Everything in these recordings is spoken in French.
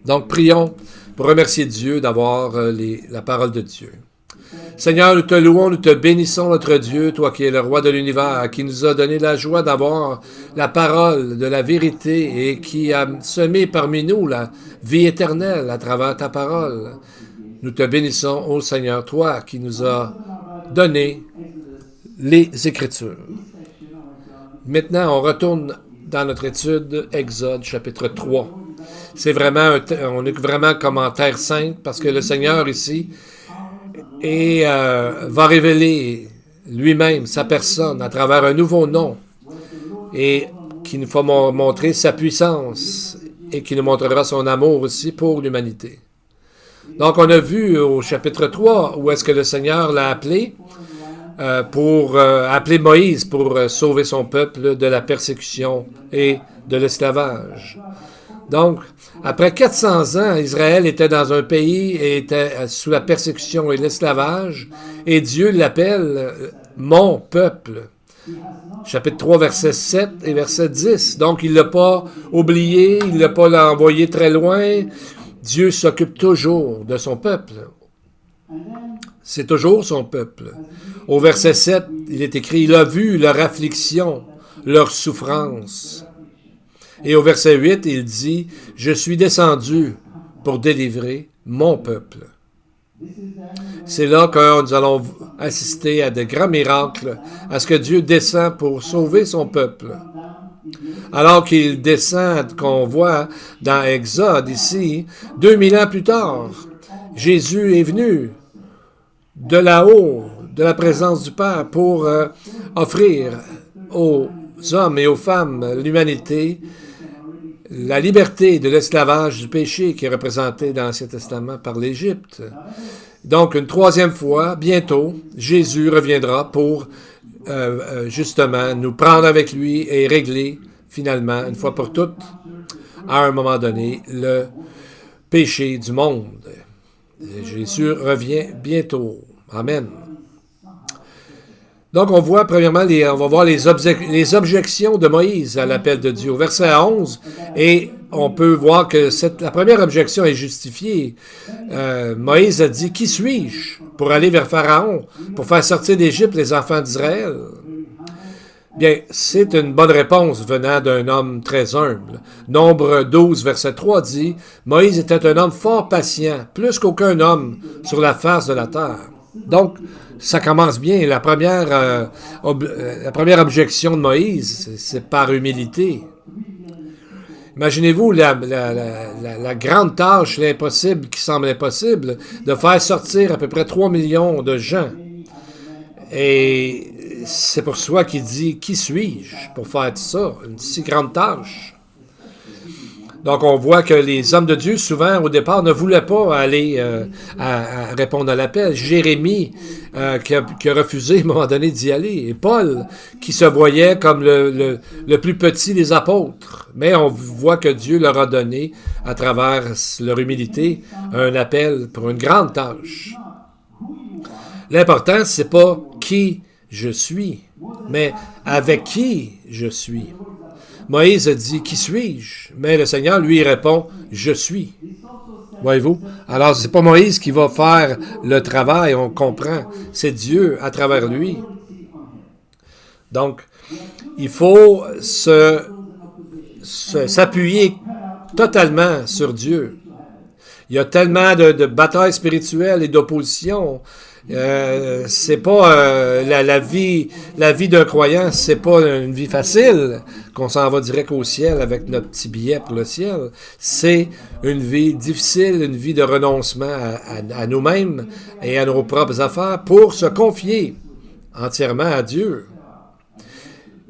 Donc, prions pour remercier Dieu d'avoir la parole de Dieu. Seigneur, nous te louons, nous te bénissons, notre Dieu, toi qui es le roi de l'univers, qui nous a donné la joie d'avoir la parole de la vérité et qui a semé parmi nous la vie éternelle à travers ta parole. Nous te bénissons, ô Seigneur, toi qui nous as donné les Écritures. Maintenant, on retourne dans notre étude, Exode, chapitre 3. On est vraiment comme en terre sainte parce que le Seigneur ici va révéler lui-même sa personne à travers un nouveau nom et qui nous va montrer sa puissance et qui nous montrera son amour aussi pour l'humanité. Donc, on a vu au chapitre 3 où est-ce que le Seigneur l'a appelé pour appeler Moïse pour sauver son peuple de la persécution et de l'esclavage. Donc, après 400 ans, Israël était dans un pays et était sous la persécution et l'esclavage, et Dieu l'appelle « mon peuple ». Chapitre 3, verset 7 et verset 10. Donc, il ne l'a pas oublié, il ne l'a pas envoyé très loin. Dieu s'occupe toujours de son peuple. C'est toujours son peuple. Au verset 7, il est écrit « Il a vu leur affliction, leur souffrance ». Et au verset 8, il dit « Je suis descendu pour délivrer mon peuple ». C'est là que nous allons assister à de grands miracles, à ce que Dieu descend pour sauver son peuple. Alors qu'il descend, qu'on voit dans Exode ici, 2000 ans plus tard, Jésus est venu de là-haut, de la présence du Père, pour offrir aux hommes et aux femmes, l'humanité, la liberté de l'esclavage du péché qui est représenté dans l'Ancien Testament par l'Égypte. Donc, une troisième fois, bientôt, Jésus reviendra pour justement nous prendre avec lui et régler finalement, une fois pour toutes, à un moment donné, le péché du monde. Et Jésus revient bientôt. Amen. Donc, on voit premièrement, on va voir les objections de Moïse à l'appel de Dieu. Au verset 11, et on peut voir que la première objection est justifiée. Moïse a dit, « Qui suis-je pour aller vers Pharaon, pour faire sortir d'Égypte les enfants d'Israël? » Bien, c'est une bonne réponse venant d'un homme très humble. Nombre 12, verset 3 dit, « Moïse était un homme fort patient, plus qu'aucun homme sur la face de la terre. » Donc, ça commence bien. La première objection de Moïse, c'est par humilité. Imaginez-vous la grande tâche, l'impossible qui semble impossible, de faire sortir à peu près 3 millions de gens. Et c'est pour soi qu'il dit « Qui suis-je pour faire ça? » Une si grande tâche. Donc, on voit que les hommes de Dieu, souvent, au départ, ne voulaient pas aller à répondre à l'appel. Jérémie, qui a refusé, à un moment donné, d'y aller. Et Paul, qui se voyait comme le plus petit des apôtres. Mais on voit que Dieu leur a donné, à travers leur humilité, un appel pour une grande tâche. L'important, c'est pas qui je suis, mais avec qui je suis. Moïse a dit « Qui suis-je? » Mais le Seigneur lui répond « Je suis. » Voyez-vous? Alors, c'est pas Moïse qui va faire le travail, on comprend. C'est Dieu à travers lui. Donc, il faut s'appuyer totalement sur Dieu. Il y a tellement de batailles spirituelles et d'opposition. C'est pas la vie d'un croyant, c'est pas une vie facile qu'on s'en va direct au ciel avec notre petit billet pour le ciel. C'est une vie difficile, une vie de renoncement à nous-mêmes et à nos propres affaires pour se confier entièrement à Dieu.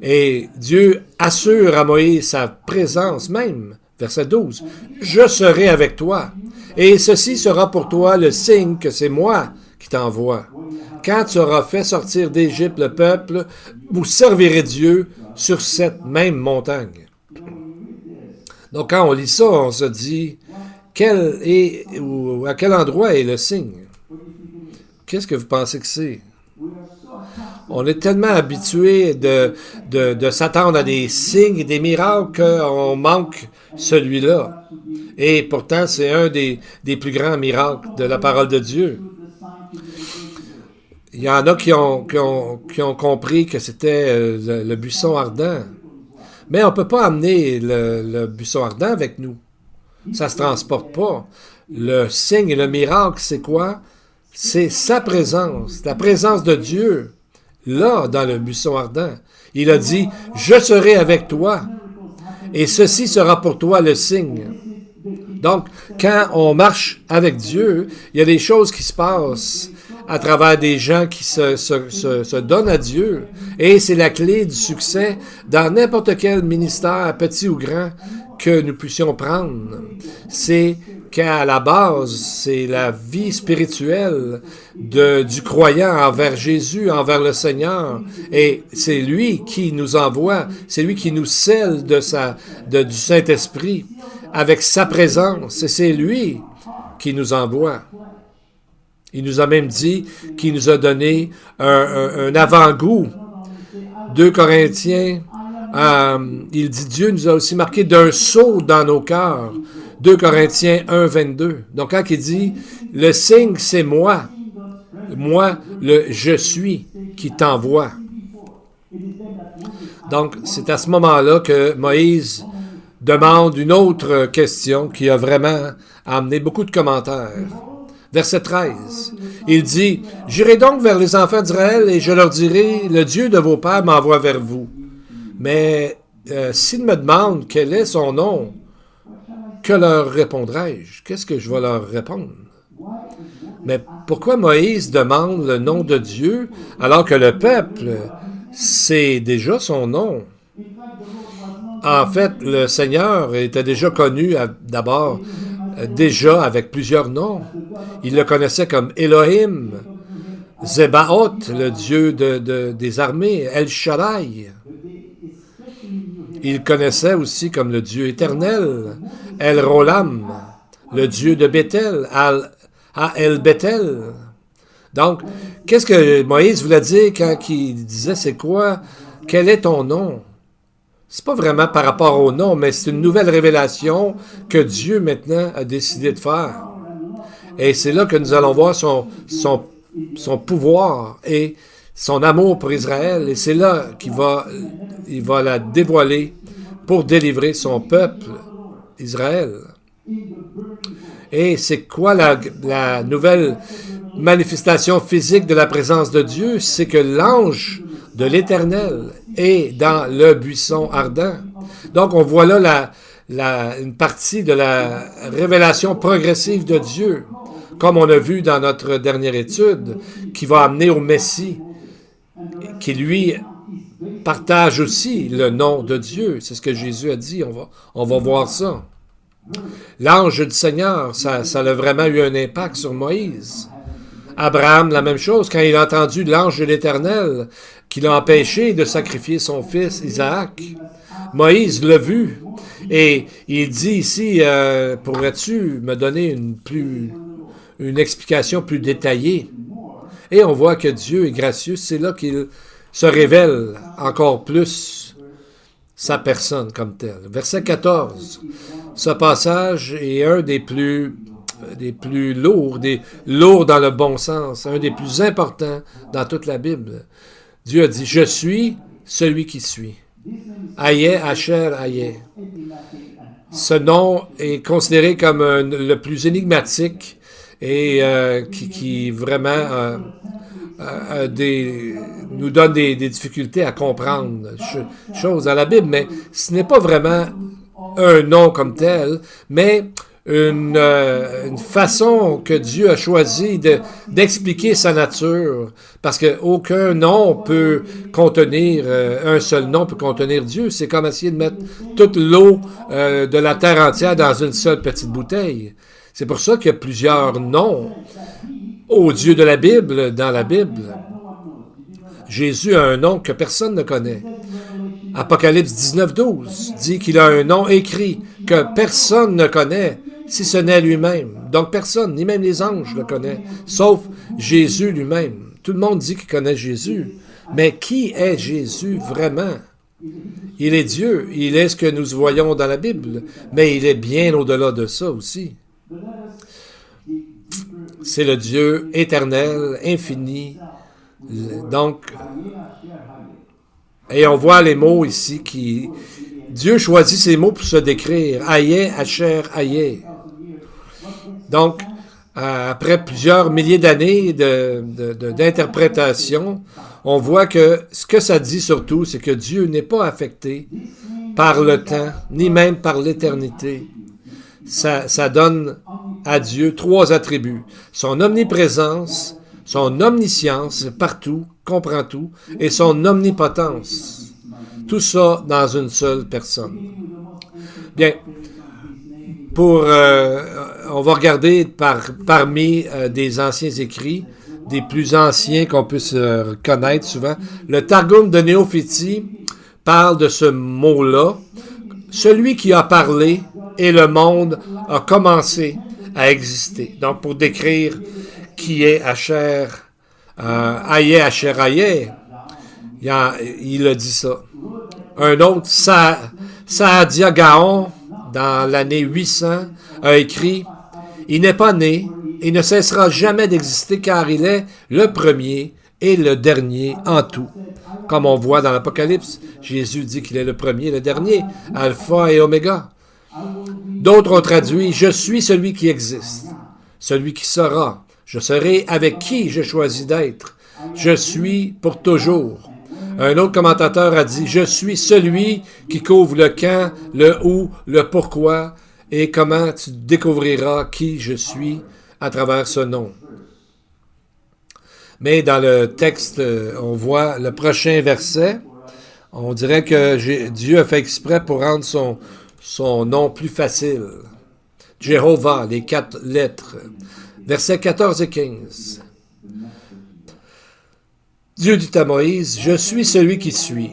Et Dieu assure à Moïse sa présence même. Verset 12. « Je serai avec toi, et ceci sera pour toi le signe que c'est moi qui t'envoie. Quand tu auras fait sortir d'Égypte le peuple, vous servirez Dieu sur cette même montagne. » Donc, quand on lit ça, on se dit, à quel endroit est le signe? Qu'est-ce que vous pensez que c'est? On est tellement habitué de s'attendre à des signes et des miracles qu'on manque celui-là. Et pourtant, c'est un des plus grands miracles de la parole de Dieu. Il y en a qui ont compris que c'était le buisson ardent. Mais on ne peut pas amener le buisson ardent avec nous. Ça ne se transporte pas. Le signe et le miracle, c'est quoi? C'est sa présence, la présence de Dieu, là, dans le buisson ardent. Il a dit, « Je serai avec toi, et ceci sera pour toi le signe. » Donc, quand on marche avec Dieu, il y a des choses qui se passent à travers des gens qui se donnent à Dieu. Et c'est la clé du succès dans n'importe quel ministère, petit ou grand, que nous puissions prendre. C'est qu'à la base, c'est la vie spirituelle du croyant envers Jésus, envers le Seigneur. Et c'est lui qui nous envoie, c'est lui qui nous scelle du Saint-Esprit avec sa présence. Et c'est lui qui nous envoie. Il nous a même dit qu'il nous a donné un avant-goût. 2 Corinthiens, il dit Dieu nous a aussi marqué d'un sceau dans nos cœurs. 2 Corinthiens 1, 22. Donc quand il dit, le signe c'est moi. Moi, le je suis qui t'envoie. Donc c'est à ce moment-là que Moïse demande une autre question qui a vraiment amené beaucoup de commentaires. Verset 13, il dit, « J'irai donc vers les enfants d'Israël et je leur dirai, le Dieu de vos pères m'envoie vers vous. Mais s'ils me demandent quel est son nom, que leur répondrai-je? Qu'est-ce que je vais leur répondre? » Mais pourquoi Moïse demande le nom de Dieu alors que le peuple sait déjà son nom? En fait, le Seigneur était déjà connu d'abord déjà avec plusieurs noms. Il le connaissait comme Elohim, Zebaoth, le Dieu des armées, El Shaddai. Il connaissait aussi comme le Dieu éternel, El Rolam, le Dieu de Bethel, El Bethel. Donc, qu'est-ce que Moïse voulait dire quand il disait c'est quoi? Quel est ton nom? C'est pas vraiment par rapport au nom, mais c'est une nouvelle révélation que Dieu maintenant a décidé de faire. Et c'est là que nous allons voir son pouvoir et son amour pour Israël. Et c'est là qu'il va la dévoiler pour délivrer son peuple, Israël. Et c'est quoi la nouvelle manifestation physique de la présence de Dieu? C'est que l'ange de l'Éternel est dans le buisson ardent. Donc, on voit là une partie de la révélation progressive de Dieu, comme on a vu dans notre dernière étude, qui va amener au Messie, qui lui partage aussi le nom de Dieu. C'est ce que Jésus a dit. On va voir ça. L'ange du Seigneur, ça a vraiment eu un impact sur Moïse. Abraham, la même chose, quand il a entendu l'ange de l'Éternel qui l'a empêché de sacrifier son fils Isaac. Moïse l'a vu et il dit ici, pourrais-tu me donner une explication plus détaillée? Et on voit que Dieu est gracieux, c'est là qu'il se révèle encore plus sa personne comme telle. Verset 14, ce passage est un des plus lourds, lourds dans le bon sens, un des plus importants dans toute la Bible. Dieu a dit, « Je suis celui qui suis. » Ayeh, Asher, Ayeh. Ce nom est considéré comme le plus énigmatique et qui vraiment nous donne des difficultés à comprendre choses dans la Bible, mais ce n'est pas vraiment un nom comme tel, mais une façon que Dieu a choisi d'expliquer sa nature, parce qu'aucun nom peut contenir, un seul nom peut contenir Dieu. C'est comme essayer de mettre toute l'eau de la terre entière dans une seule petite bouteille. C'est pour ça qu'il y a plusieurs noms au Dieu de la Bible, dans la Bible. Jésus a un nom que personne ne connaît. Apocalypse 19:12 dit qu'il a un nom écrit que personne ne connaît, si ce n'est lui-même. Donc personne, ni même les anges le connaissent, sauf Jésus lui-même. Tout le monde dit qu'il connaît Jésus, Mais qui est Jésus vraiment? Il est Dieu, il est ce que nous voyons dans la Bible, mais il est bien au-delà de ça aussi. C'est le Dieu éternel, infini. Donc, et on voit les mots ici qui... Dieu choisit ces mots pour se décrire. Aïe, Asher, Aïe. Donc, après plusieurs milliers d'années d'interprétation, on voit que ce que ça dit surtout, c'est que Dieu n'est pas affecté par le temps, ni même par l'éternité. Ça donne à Dieu trois attributs. Son omniprésence, son omniscience, partout, comprend tout, et son omnipotence. Tout ça dans une seule personne. Bien, on va regarder parmi des anciens écrits, des plus anciens qu'on puisse connaître souvent. Le Targum de Néophétie parle de ce mot-là. Celui qui a parlé et le monde a commencé à exister. Donc, pour décrire qui est Asher, Aïe, Asher, Aïe, il a dit ça. Un autre, Saadia Gaon, dans l'année 800, a écrit « Il n'est pas né et ne cessera jamais d'exister car il est le premier et le dernier en tout. » Comme on voit dans l'Apocalypse, Jésus dit qu'il est le premier et le dernier, Alpha et Oméga. D'autres ont traduit « Je suis celui qui existe, celui qui sera. Je serai avec qui j'ai choisi d'être. Je suis pour toujours. » Un autre commentateur a dit « Je suis celui qui couvre le quand, le où, le pourquoi, et comment tu découvriras qui je suis à travers ce nom. » Mais dans le texte, on voit le prochain verset. On dirait que Dieu a fait exprès pour rendre son nom plus facile. Jéhovah, les 4 lettres. Versets 14 et 15. Dieu dit à Moïse, « Je suis celui qui suis. »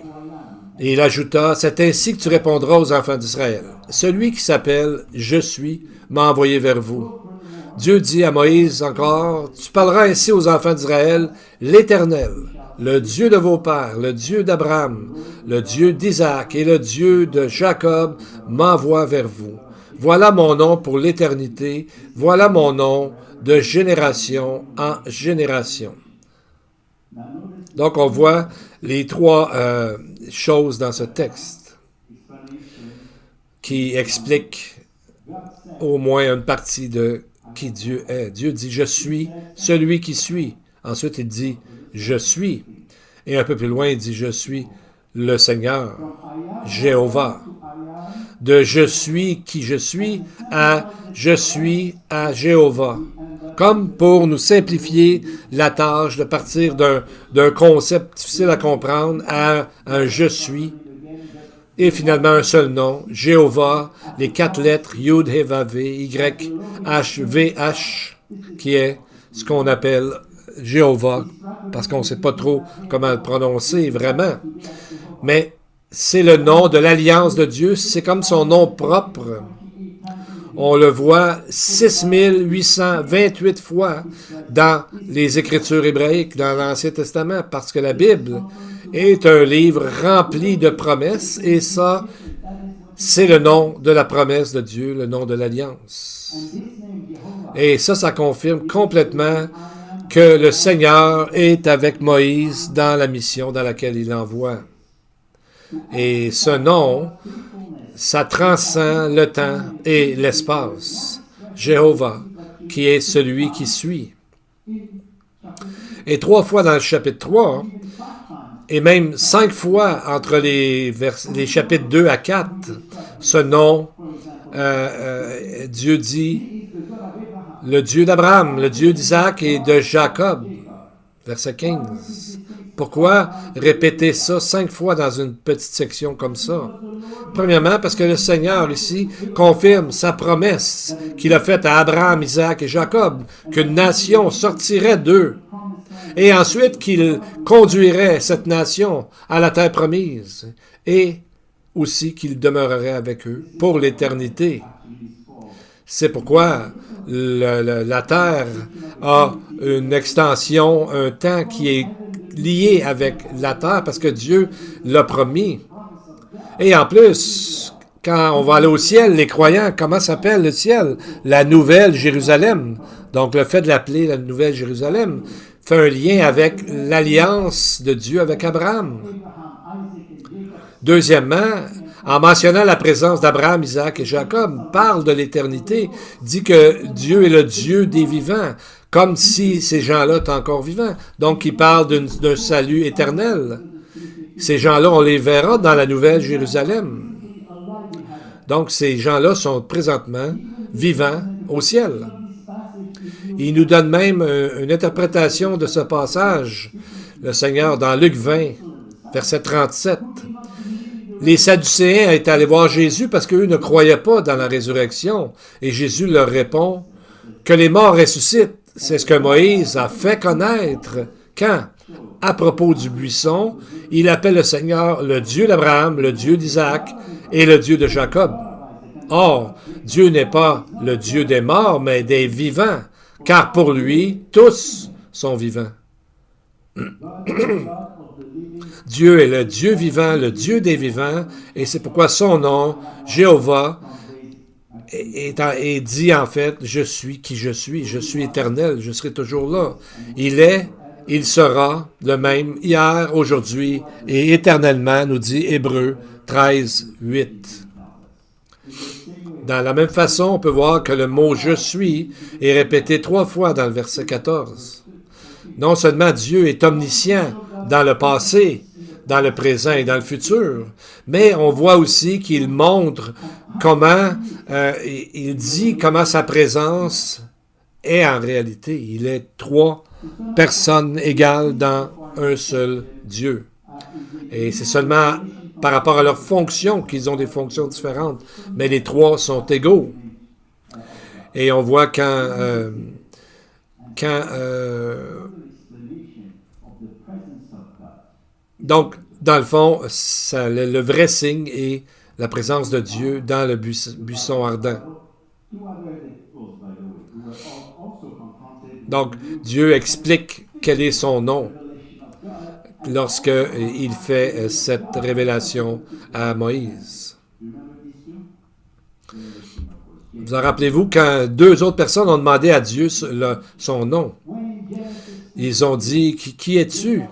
Et il ajouta, « C'est ainsi que tu répondras aux enfants d'Israël. Celui qui s'appelle « Je suis » m'a envoyé vers vous. » Dieu dit à Moïse encore, « Tu parleras ainsi aux enfants d'Israël, l'Éternel, le Dieu de vos pères, le Dieu d'Abraham, le Dieu d'Isaac et le Dieu de Jacob m'envoie vers vous. Voilà mon nom pour l'éternité, voilà mon nom de génération en génération. » Donc, on voit les 3 choses dans ce texte qui expliquent au moins une partie de qui Dieu est. Dieu dit « Je suis celui qui suis ». Ensuite, il dit « Je suis ». Et un peu plus loin, il dit « Je suis le Seigneur, Jéhovah ». De « Je suis qui je suis » à « Je suis à Jéhovah ». Comme pour nous simplifier la tâche de partir d'un concept difficile à comprendre à un « je suis » et finalement un seul nom, Jéhovah, les 4 lettres Yud, He, Vav, V, Y, H, V, H, qui est ce qu'on appelle Jéhovah, parce qu'on ne sait pas trop comment le prononcer vraiment. Mais c'est le nom de l'alliance de Dieu, c'est comme son nom propre. On le voit 6828 fois dans les Écritures hébraïques, dans l'Ancien Testament, parce que la Bible est un livre rempli de promesses, et ça, c'est le nom de la promesse de Dieu, le nom de l'Alliance. Et ça confirme complètement que le Seigneur est avec Moïse dans la mission dans laquelle il l'envoie. Et ce nom, ça transcend le temps et l'espace. Jéhovah, qui est celui qui suit. Et 3 fois dans le chapitre 3, et même 5 fois entre les chapitres 2 à 4, ce nom, Dieu dit, le Dieu d'Abraham, le Dieu d'Isaac et de Jacob. Verset 15. Pourquoi répéter ça 5 fois dans une petite section comme ça? Premièrement, parce que le Seigneur ici confirme sa promesse qu'il a faite à Abraham, Isaac et Jacob, qu'une nation sortirait d'eux. Et ensuite qu'il conduirait cette nation à la terre promise. Et aussi qu'il demeurerait avec eux pour l'éternité. C'est pourquoi la terre a une extension, un temps qui est lié avec la terre parce que Dieu l'a promis. Et en plus, quand on va aller au ciel, les croyants, comment s'appelle le ciel? La Nouvelle Jérusalem. Donc, le fait de l'appeler la Nouvelle Jérusalem fait un lien avec l'alliance de Dieu avec Abraham. Deuxièmement, en mentionnant la présence d'Abraham, Isaac et Jacob, parle de l'éternité, dit que Dieu est le Dieu des vivants, comme si ces gens-là étaient encore vivants. Donc, il parle d'un salut éternel. Ces gens-là, on les verra dans la Nouvelle Jérusalem. Donc, ces gens-là sont présentement vivants au ciel. Il nous donne même une interprétation de ce passage, le Seigneur, dans Luc 20, verset 37. Les Sadducéens étaient allés voir Jésus parce qu'eux ne croyaient pas dans la résurrection. Et Jésus leur répond que les morts ressuscitent. C'est ce que Moïse a fait connaître. Quand, à propos du buisson, il appelle le Seigneur le Dieu d'Abraham, le Dieu d'Isaac et le Dieu de Jacob. Or, Dieu n'est pas le Dieu des morts, mais des vivants, car pour lui, tous sont vivants. Dieu est le Dieu vivant, le Dieu des vivants, et c'est pourquoi son nom, Jéhovah, est dit en fait, je suis qui je suis éternel, je serai toujours là. Il est, il sera le même hier, aujourd'hui et éternellement, nous dit Hébreux 13, 8. Dans la même façon, on peut voir que le mot « je suis » est répété 3 fois dans le verset 14. Non seulement Dieu est omniscient dans le passé, dans le présent et dans le futur, mais on voit aussi qu'il montre comment, il dit comment sa présence est en réalité. Il est 3 personnes égales dans un seul Dieu. Et c'est seulement par rapport à leurs fonctions qu'ils ont des fonctions différentes, mais les 3 sont égaux. Et on voit donc, dans le fond, le vrai signe est la présence de Dieu dans le buisson ardent. Donc, Dieu explique quel est son nom lorsqu'il fait cette révélation à Moïse. Vous en rappelez-vous quand 2 autres personnes ont demandé à Dieu son nom? Ils ont dit, qui es-tu?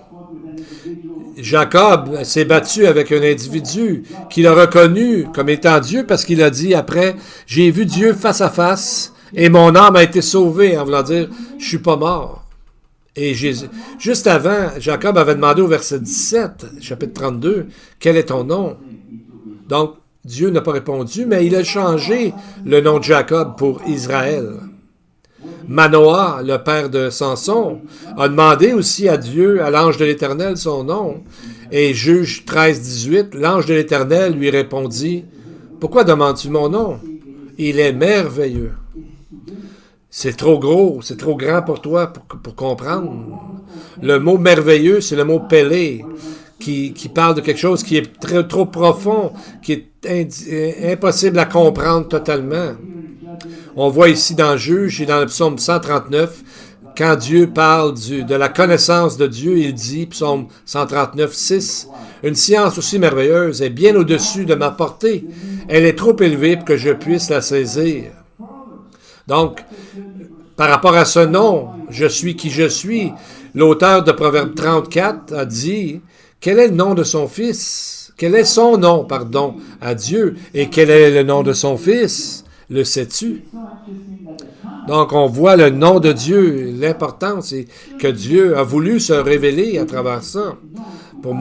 Jacob s'est battu avec un individu qu'il a reconnu comme étant Dieu parce qu'il a dit après, j'ai vu Dieu face à face et mon âme a été sauvée, en voulant dire, je suis pas mort. Et juste avant, Jacob avait demandé au verset 17, chapitre 32, quel est ton nom? Donc, Dieu n'a pas répondu, mais il a changé le nom de Jacob pour Israël. Manoah, le père de Samson, a demandé aussi à Dieu, à l'ange de l'Éternel, son nom. Et Juge 13, 18, l'ange de l'Éternel lui répondit, « Pourquoi demandes-tu mon nom? Il est merveilleux. » C'est trop gros, c'est trop grand pour toi pour comprendre. Le mot merveilleux, c'est le mot pélé, qui parle de quelque chose qui est trop profond, qui est impossible à comprendre totalement. On voit ici dans Juge et dans le psaume 139, quand Dieu parle de la connaissance de Dieu, il dit, psaume 139, 6, « Une science aussi merveilleuse est bien au-dessus de ma portée. Elle est trop élevée pour que je puisse la saisir. » Donc, par rapport à ce nom, « Je suis qui je suis », l'auteur de Proverbe 34 a dit, « Quel est le nom de son fils? Quel est son nom, pardon, à Dieu? Et quel est le nom de son fils? Le sais-tu? » Donc, on voit le nom de Dieu, l'importance, c'est que Dieu a voulu se révéler à travers ça, pour nous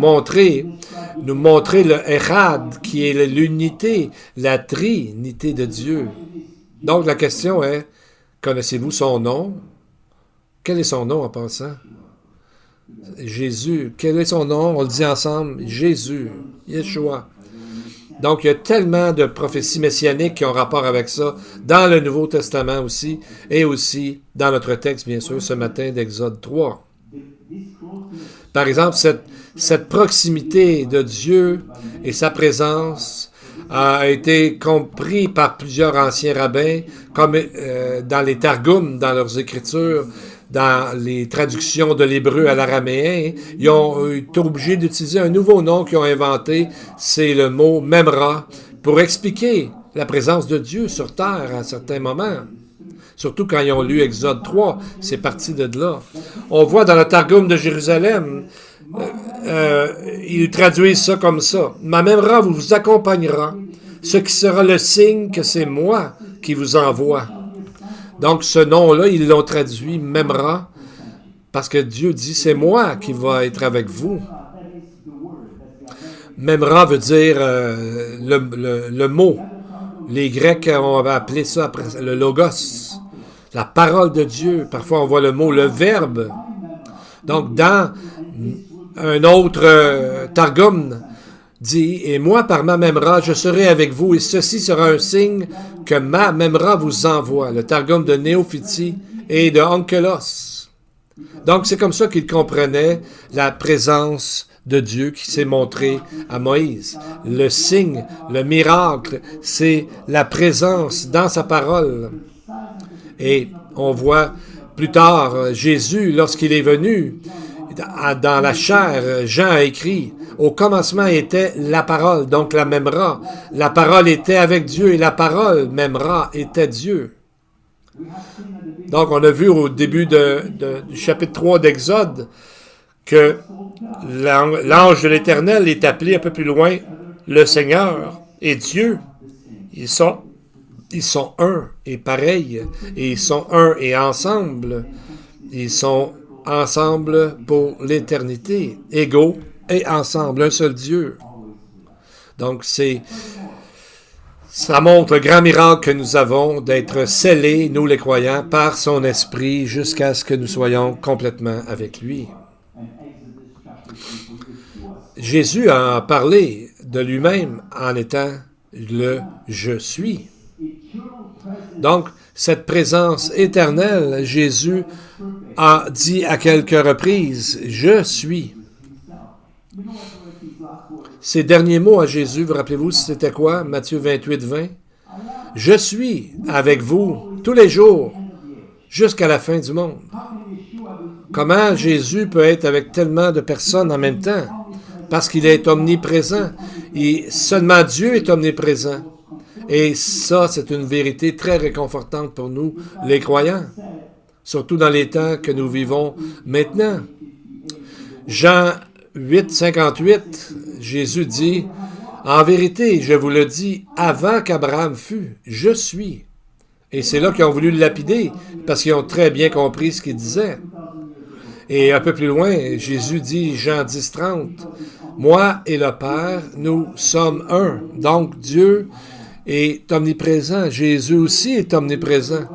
montrer le Echad, qui est l'unité, la trinité de Dieu. Donc, la question est, connaissez-vous son nom? Quel est son nom en passant? Jésus. Quel est son nom? On le dit ensemble. Jésus. Yeshua. Donc, il y a tellement de prophéties messianiques qui ont rapport avec ça, dans le Nouveau Testament aussi, et aussi dans notre texte, bien sûr, ce matin d'Exode 3. Par exemple, cette proximité de Dieu et sa présence a été compris par plusieurs anciens rabbins, comme dans les Targums, dans leurs écritures, dans les traductions de l'hébreu à l'araméen, ils ont été obligés d'utiliser un nouveau nom qu'ils ont inventé, c'est le mot Memra, pour expliquer la présence de Dieu sur terre à certains moments. Surtout quand ils ont lu Exode 3, c'est parti de là. On voit dans le Targum de Jérusalem, ils traduisent ça comme ça. Ma Memra vous accompagnera, ce qui sera le signe que c'est moi qui vous envoie. Donc, ce nom-là, ils l'ont traduit Memra, parce que Dieu dit, c'est moi qui va être avec vous. Memra veut dire le mot. Les Grecs ont appelé ça après, le logos, la parole de Dieu. Parfois, on voit le mot, le verbe. Donc, dans un autre Targum, dit, « Et moi, par ma Memra, je serai avec vous, et ceci sera un signe que ma Memra vous envoie. » Le Targum de Néophytie et de Onkelos. Donc, c'est comme ça qu'il comprenait la présence de Dieu qui s'est montré à Moïse. Le signe, le miracle, c'est la présence dans sa parole. Et on voit plus tard Jésus, lorsqu'il est venu, dans la chair, Jean a écrit, « Au commencement était la parole », donc la Memra. La parole était avec Dieu et la parole, Memra, était Dieu. Donc, on a vu au début du chapitre 3 d'Exode que l'ange de l'Éternel est appelé un peu plus loin le Seigneur et Dieu. Ils sont un et pareils, et ils sont un et ensemble. Ils sont ensemble pour l'éternité, égaux et ensemble, un seul Dieu. Donc, ça montre le grand miracle que nous avons d'être scellés, nous les croyants, par son esprit jusqu'à ce que nous soyons complètement avec lui. Jésus a parlé de lui-même en étant le « je suis ». Donc, cette présence éternelle, Jésus a dit à quelques reprises, « Je suis ». Ces derniers mots à Jésus, vous rappelez-vous, c'était quoi? Matthieu 28, 20. « Je suis avec vous tous les jours, jusqu'à la fin du monde ». Comment Jésus peut être avec tellement de personnes en même temps? Parce qu'il est omniprésent. Et seulement Dieu est omniprésent. Et ça, c'est une vérité très réconfortante pour nous, les croyants, surtout dans les temps que nous vivons maintenant. Jean 8, 58, Jésus dit, « En vérité, je vous le dis, avant qu'Abraham fût, je suis. » Et c'est là qu'ils ont voulu le lapider, parce qu'ils ont très bien compris ce qu'il disait. Et un peu plus loin, Jésus dit, Jean 10, 30, « Moi et le Père, nous sommes un. » Donc Dieu est omniprésent. Jésus aussi est omniprésent.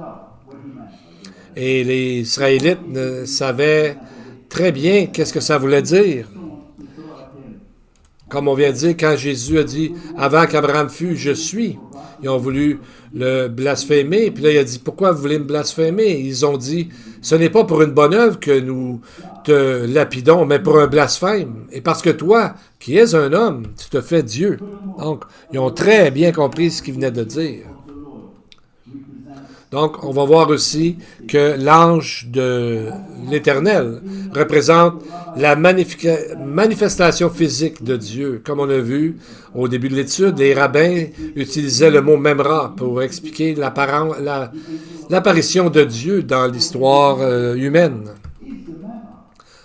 Et les Israélites savaient très bien qu'est-ce que ça voulait dire. Comme on vient de dire, quand Jésus a dit « Avant qu'Abraham fût, je suis », ils ont voulu le blasphémer. Puis là, il a dit « Pourquoi vous voulez me blasphémer ?» Ils ont dit « Ce n'est pas pour une bonne œuvre que nous te lapidons, mais pour un blasphème. Et parce que toi, qui es un homme, tu te fais Dieu. » Donc, ils ont très bien compris ce qu'il venait de dire. Donc, on va voir aussi que l'ange de l'Éternel représente la manifestation physique de Dieu. Comme on a vu au début de l'étude, les rabbins utilisaient le mot Memra pour expliquer l'apparition de Dieu dans l'histoire humaine.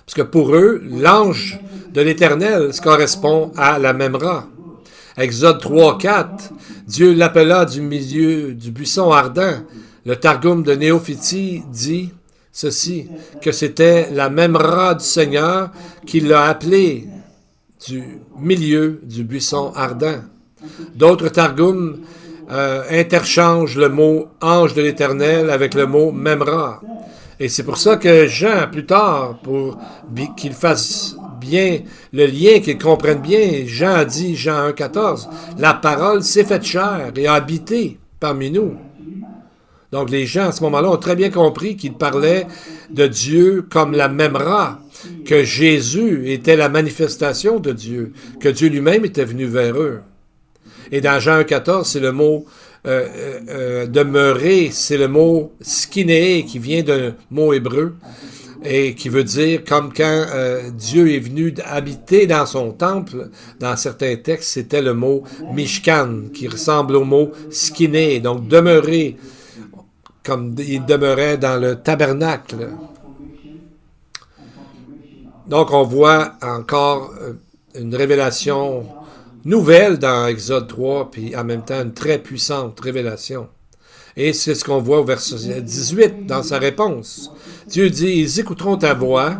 Parce que pour eux, l'ange de l'Éternel correspond à la Memra. Exode 3, 4, Dieu l'appela du milieu du buisson ardent. Le Targum de Néophytie dit ceci, que c'était la Memra du Seigneur qui l'a appelé du milieu du buisson ardent. D'autres Targums interchangent le mot ange de l'Éternel avec le mot Memra. Et c'est pour ça que Jean, plus tard, pour qu'il fasse bien le lien, qu'il comprenne bien, Jean a dit, Jean 1, 14, « La parole s'est faite chair et a habité parmi nous. » Donc les gens, à ce moment-là, ont très bien compris qu'il parlait de Dieu comme la Memra, que Jésus était la manifestation de Dieu, que Dieu lui-même était venu vers eux. Et dans Jean 1, 14, c'est le mot demeurer, c'est le mot skiné qui vient d'un mot hébreu et qui veut dire comme quand Dieu est venu habiter dans son temple. Dans certains textes, c'était le mot mishkan qui ressemble au mot skiné, donc demeurer comme il demeurait dans le tabernacle. Donc on voit encore une révélation nouvelle dans Exode 3, puis en même temps une très puissante révélation. Et c'est ce qu'on voit au verset 18 dans sa réponse. Dieu dit, ils écouteront ta voix,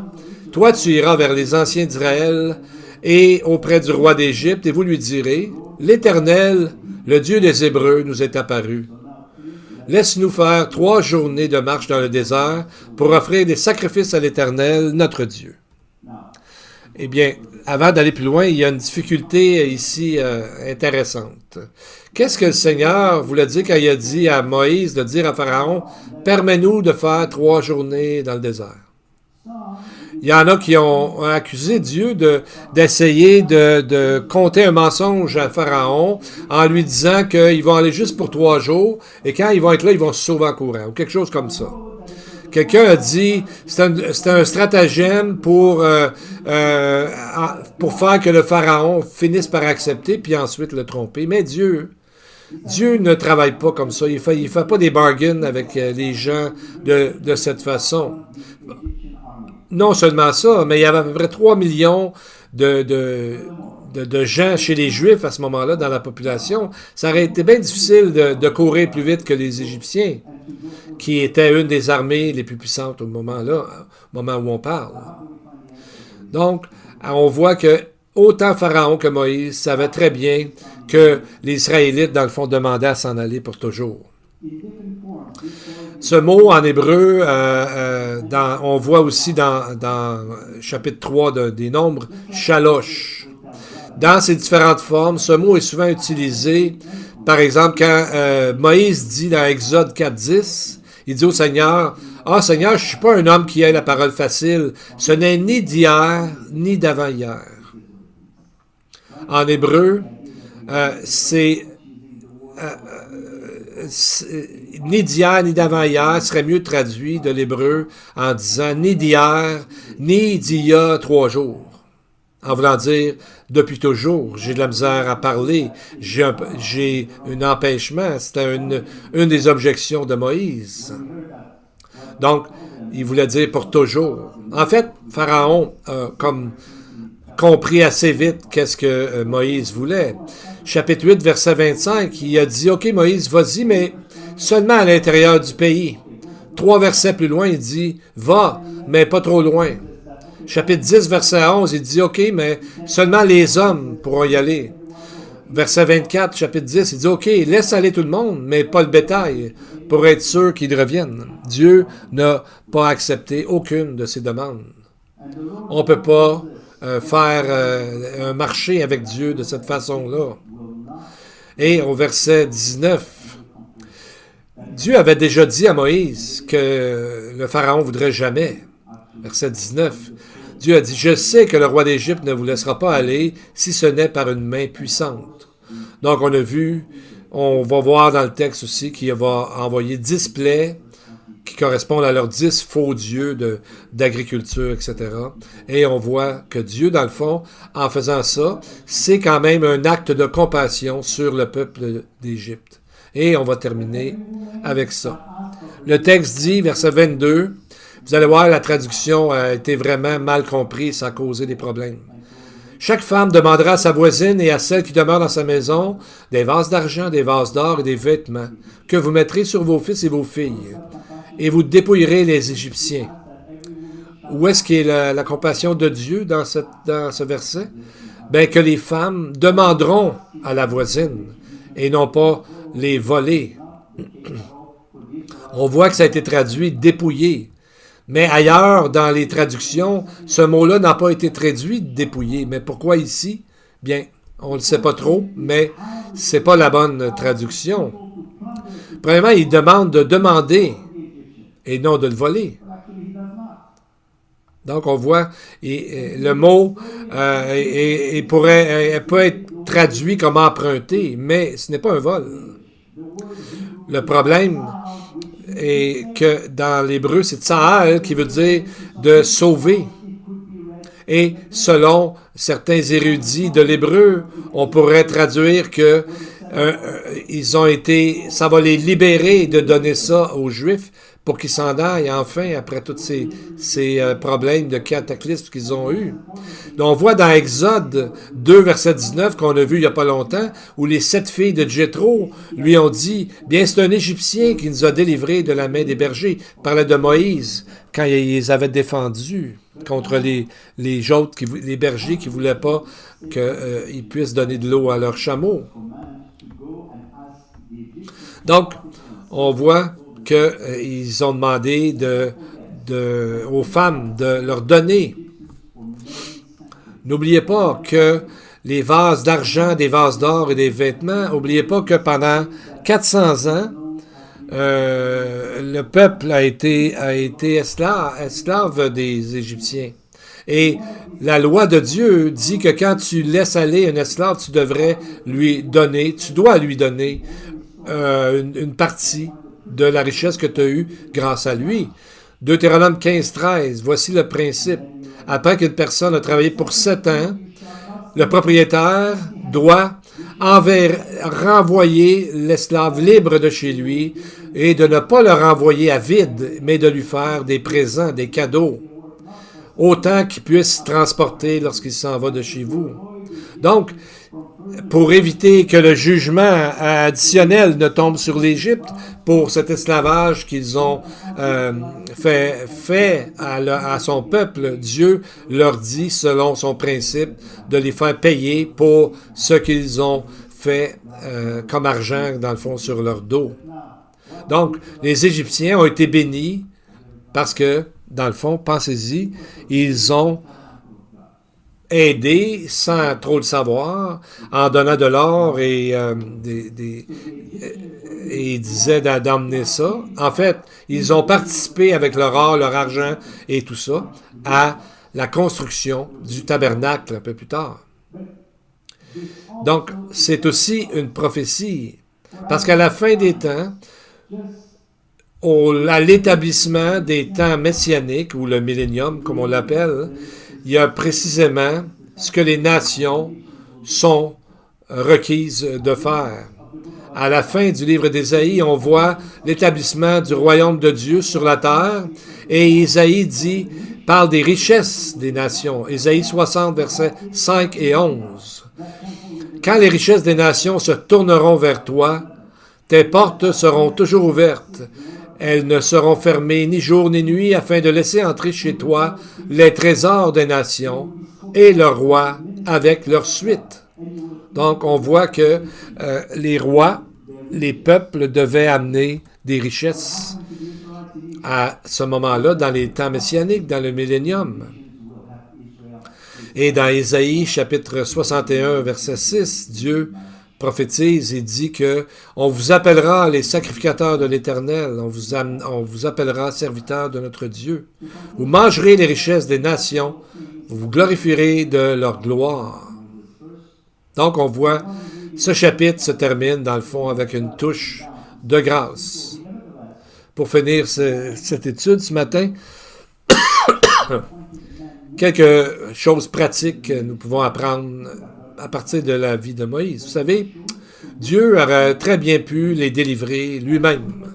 toi tu iras vers les anciens d'Israël et auprès du roi d'Égypte, et vous lui direz, l'Éternel, le Dieu des Hébreux, nous est apparu. Laisse-nous faire 3 journées de marche dans le désert pour offrir des sacrifices à l'Éternel, notre Dieu. Eh bien, avant d'aller plus loin, il y a une difficulté ici intéressante. Qu'est-ce que le Seigneur voulait dire quand il a dit à Moïse de dire à Pharaon, « Permets-nous de faire 3 journées dans le désert. » Il y en a qui ont accusé Dieu d'essayer de conter un mensonge à Pharaon en lui disant qu'ils vont aller juste pour 3 jours et quand ils vont être là, ils vont se sauver en courant ou quelque chose comme ça. Quelqu'un a dit c'est un stratagème pour faire que le Pharaon finisse par accepter puis ensuite le tromper. Mais Dieu ne travaille pas comme ça. Il fait pas des bargains avec les gens de cette façon. Non seulement ça, mais il y avait à peu près 3 millions de gens chez les Juifs à ce moment-là dans la population. Ça aurait été bien difficile de courir plus vite que les Égyptiens, qui étaient une des armées les plus puissantes au moment où on parle. Donc, on voit que autant Pharaon que Moïse savaient très bien que les Israélites, dans le fond, demandaient à s'en aller pour toujours. Ce mot en hébreu, on voit aussi dans chapitre 3 des Nombres, shalosh. Dans ses différentes formes, ce mot est souvent utilisé, par exemple, quand Moïse dit dans Exode 4.10, il dit au Seigneur, « Ah Seigneur, je ne suis pas un homme qui ait la parole facile, ce n'est ni d'hier, ni d'avant-hier. » En hébreu, c'est ni d'hier ni d'avant-hier serait mieux traduit de l'hébreu en disant ni d'hier ni d'il y a 3 jours. En voulant dire depuis toujours, j'ai de la misère à parler, j'ai un empêchement. C'était une des objections de Moïse. Donc, il voulait dire pour toujours. En fait, Pharaon a comme compris assez vite qu'est-ce que Moïse voulait. Chapitre 8, verset 25, il a dit, « OK, Moïse, vas-y, mais seulement à l'intérieur du pays. » 3 versets plus loin, il dit, « Va, mais pas trop loin. » Chapitre 10, verset 11, il dit, « OK, mais seulement les hommes pourront y aller. » Verset 24, chapitre 10, il dit, « OK, laisse aller tout le monde, mais pas le bétail, pour être sûr qu'ils reviennent. » Dieu n'a pas accepté aucune de ses demandes. On ne peut pas faire un marché avec Dieu de cette façon-là. Et au verset 19, Dieu avait déjà dit à Moïse que le Pharaon ne voudrait jamais. Verset 19, Dieu a dit, « Je sais que le roi d'Égypte ne vous laissera pas aller si ce n'est par une main puissante. » Donc on va voir dans le texte aussi qu'il va envoyer 10 plaies qui correspondent à leurs 10 faux dieux d'agriculture, etc. Et on voit que Dieu, dans le fond, en faisant ça, c'est quand même un acte de compassion sur le peuple d'Égypte. Et on va terminer avec ça. Le texte dit, verset 22, vous allez voir, la traduction a été vraiment mal comprise, ça a causé des problèmes. Chaque femme demandera à sa voisine et à celle qui demeure dans sa maison des vases d'argent, des vases d'or et des vêtements que vous mettrez sur vos fils et vos filles. Et vous dépouillerez les Égyptiens. Où est-ce qu'est la compassion de Dieu dans ce verset? Bien, que les femmes demanderont à la voisine et non pas les voler. On voit que ça a été traduit « dépouiller ». Mais ailleurs, dans les traductions, ce mot-là n'a pas été traduit « dépouiller ». Mais pourquoi ici? Bien, on ne le sait pas trop, mais c'est pas la bonne traduction. Premièrement, il demande de demander et non de le voler. Donc, on voit, le mot peut être traduit comme emprunté, mais ce n'est pas un vol. Le problème est que dans l'hébreu, c'est tsahal qui veut dire de sauver. Et selon certains érudits de l'hébreu, on pourrait traduire que ils ont été, ça va les libérer de donner ça aux Juifs pour qu'ils s'en aillent enfin après tous ces problèmes de cataclysme qu'ils ont eus. Donc, on voit dans Exode 2, verset 19, qu'on a vu il n'y a pas longtemps, où les 7 filles de Jéthro lui ont dit, « Bien, c'est un Égyptien qui nous a délivrés de la main des bergers. » Il parlait de Moïse, quand il les avait défendus contre les autres, les bergers qui ne voulaient pas qu'ils puissent donner de l'eau à leurs chameaux. Donc, on voit qu'ils ont demandé aux femmes de leur donner. N'oubliez pas que les vases d'argent, des vases d'or et des vêtements, n'oubliez pas que pendant 400 ans, le peuple a été esclave des Égyptiens. Et la loi de Dieu dit que quand tu laisses aller un esclave, tu dois lui donner une partie de la richesse que tu as eue grâce à lui. Deutéronome 15, 13, voici le principe. Après qu'une personne a travaillé pour 7 ans, le propriétaire doit renvoyer l'esclave libre de chez lui et de ne pas le renvoyer à vide, mais de lui faire des présents, des cadeaux, autant qu'il puisse transporter lorsqu'il s'en va de chez vous. Donc, pour éviter que le jugement additionnel ne tombe sur l'Égypte pour cet esclavage qu'ils ont fait à son peuple, Dieu leur dit, selon son principe, de les faire payer pour ce qu'ils ont fait comme argent, dans le fond, sur leur dos. Donc, les Égyptiens ont été bénis parce que, dans le fond, pensez-y, ils ont aidé, sans trop le savoir, en donnant de l'or et ils disaient d'emmener ça. En fait, ils ont participé avec leur or, leur argent et tout ça à la construction du tabernacle un peu plus tard. Donc, c'est aussi une prophétie, parce qu'à la fin des temps, à l'établissement des temps messianiques, ou le millénium, comme on l'appelle, il y a précisément ce que les nations sont requises de faire. À la fin du livre d'Ésaïe, on voit l'établissement du royaume de Dieu sur la terre, et Ésaïe parle des richesses des nations. Ésaïe 60, versets 5 et 11. Quand les richesses des nations se tourneront vers toi, tes portes seront toujours ouvertes. Elles ne seront fermées ni jour ni nuit afin de laisser entrer chez toi les trésors des nations et leurs rois avec leur suite. Donc, on voit que les rois, les peuples devaient amener des richesses à ce moment-là, dans les temps messianiques, dans le millénium. Et dans Ésaïe, chapitre 61, verset 6, Dieu prophétise et dit que on vous appellera les sacrificateurs de l'Éternel, on vous appellera serviteurs de notre Dieu. Vous mangerez les richesses des nations, vous vous glorifierez de leur gloire. Donc on voit, ce chapitre se termine dans le fond avec une touche de grâce. Pour finir cette étude ce matin, quelques choses pratiques que nous pouvons apprendre à partir de la vie de Moïse. Vous savez, Dieu aurait très bien pu les délivrer lui-même,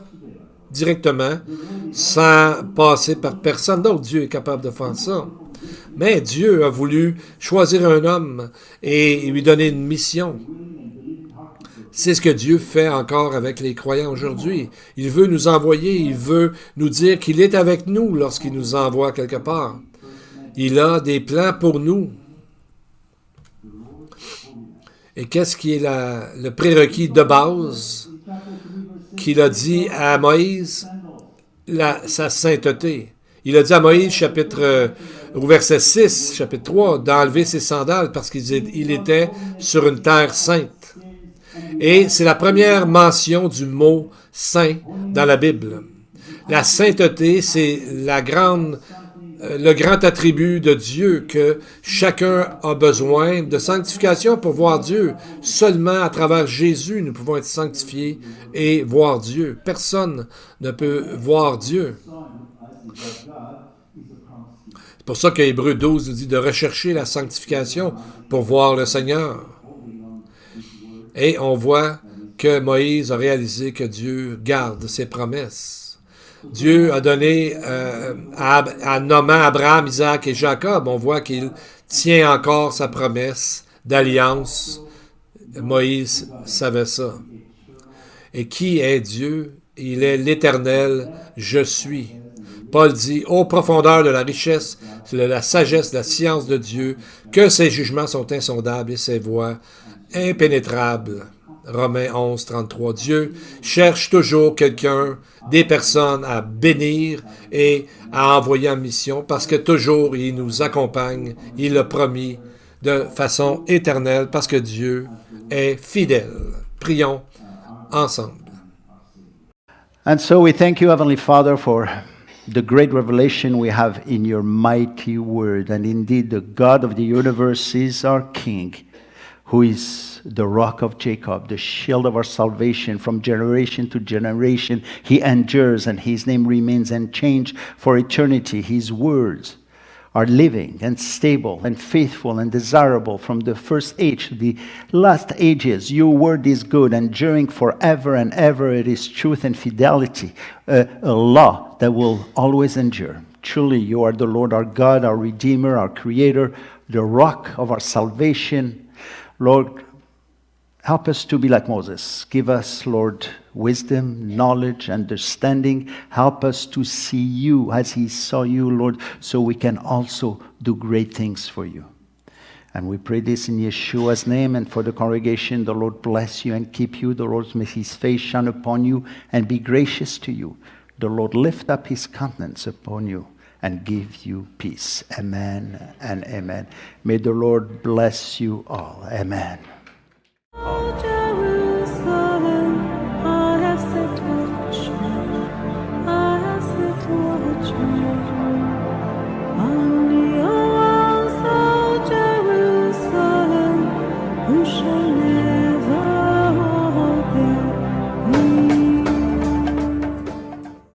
directement, sans passer par personne d'autre. Dieu est capable de faire ça. Mais Dieu a voulu choisir un homme et lui donner une mission. C'est ce que Dieu fait encore avec les croyants aujourd'hui. Il veut nous envoyer, il veut nous dire qu'il est avec nous lorsqu'il nous envoie quelque part. Il a des plans pour nous. Et qu'est-ce qui est le prérequis de base qu'il a dit à Moïse? Sa sainteté. Il a dit à Moïse, au verset 6, chapitre 3, d'enlever ses sandales parce qu'il était sur une terre sainte. Et c'est la première mention du mot « saint » dans la Bible. La sainteté, c'est la grande le grand attribut de Dieu, que chacun a besoin de sanctification pour voir Dieu. Seulement à travers Jésus, nous pouvons être sanctifiés et voir Dieu. Personne ne peut voir Dieu. C'est pour ça qu'Hébreux 12 nous dit de rechercher la sanctification pour voir le Seigneur. Et on voit que Moïse a réalisé que Dieu garde ses promesses. Dieu a donné, en nommant Abraham, Isaac et Jacob, on voit qu'il tient encore sa promesse d'alliance. Moïse savait ça. Et qui est Dieu? Il est l'Éternel, je suis. Paul dit, ô profondeur de la richesse, de la sagesse, de la science de Dieu, que ses jugements sont insondables et ses voies impénétrables. Romains 11, 33. Dieu cherche toujours quelqu'un, des personnes à bénir et à envoyer en mission parce que toujours il nous accompagne, il l'a promis de façon éternelle parce que Dieu est fidèle. Prions ensemble. And so we thank you, Heavenly Father, for the great revelation we have in your mighty word. And indeed, the God of the universe is our King, who is the rock of Jacob, the shield of our salvation from generation to generation. He endures, and his name remains unchanged for eternity. His words are living and stable and faithful and desirable from the first age to the last ages. Your word is good, enduring forever and ever. It is truth and fidelity, a law that will always endure. Truly, you are the Lord our God, our Redeemer, our Creator, the rock of our salvation. Lord, help us to be like Moses. Give us, Lord, wisdom, knowledge, understanding. Help us to see you as he saw you, Lord, so we can also do great things for you. And we pray this in Yeshua's name, and for the congregation, the Lord bless you and keep you. The Lord make his face shine upon you and be gracious to you. The Lord lift up his countenance upon you and give you peace. Amen and amen. May the Lord bless you all. Amen.